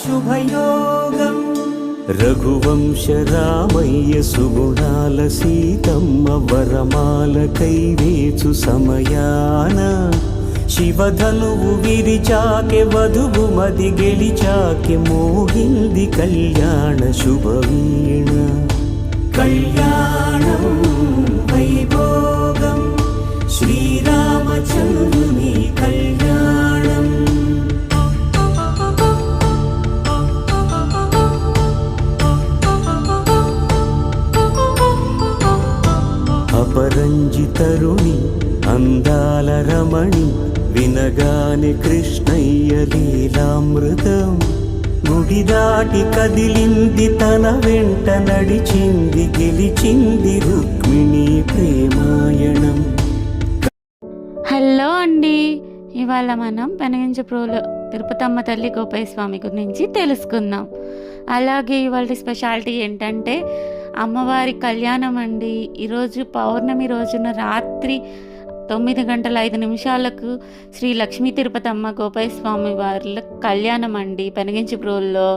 శుభయోగం రఘువంశ రామయ్య సుగుణాల సీతమ్మ వరమాల కైవేచు సమయాన శివధనువు విరిచాకె వధువు మది గెలిచాకె మోగింది కళ్యాణ శుభవీణ కళ్యాణం వైభోగం శ్రీరామచంద్రుని కళ్యాణం అపరంజి తరుణి అందాల రమణి వినగానే కృష్ణయ్య లీలామృతం గుడి దాటి కదిలింది తన వెంట నడిచింది గెలిచింది రుక్మిణి ప్రేమాయణం. హలో అండి, ఇవాళ మనం పెనగించప్రోలు తిరుపతమ్మ తల్లి గోపయ్య స్వామి గురించి తెలుసుకుందాం. అలాగే ఇవాళ స్పెషాలిటీ ఏంటంటే అమ్మవారి కళ్యాణం అండి. ఈరోజు పౌర్ణమి రోజున రాత్రి 9:05 శ్రీ లక్ష్మీ తిరుపతమ్మ గోపయ్య స్వామి వారి కళ్యాణం అండి పెనగించప్రోలులో.